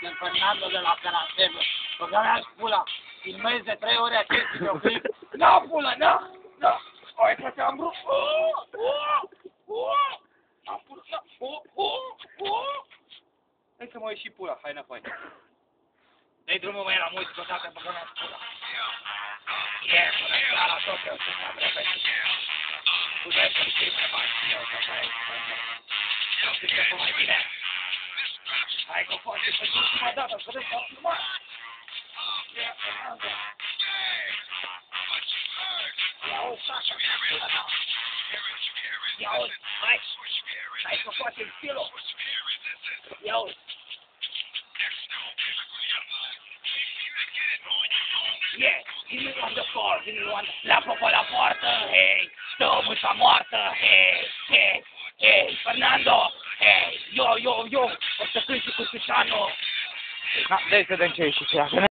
Sunt Fernando de la Caracebe. Băga-mea-și pula. Filmezi de 3 ore acest videoclip. Na, pula, na! Na! Hai că te-am vrut! Na, pula, na! Hai să mă ieși și pula, hai înapoi. Dă-i drumul măi la muzică, dată băga-mea-și pula. Yeah, pula, la tot eu sunt mai repede. Tu vrei să știi mai mai, eu să vrei. Eu știu ce mai bine. Hai că poate să duci prima dată, să vezi că am filmat. Ia-o, Sasha, ia-o, hai, hai că poate stilul. Ia-o. Yeah, give me on the floor, give me on the... Lapă pe la poartă, hei, stă mușa moartă, hei, Fernando, hei, yo, o să cânti cu Sușanu. Da, dai să vedem ce e și ce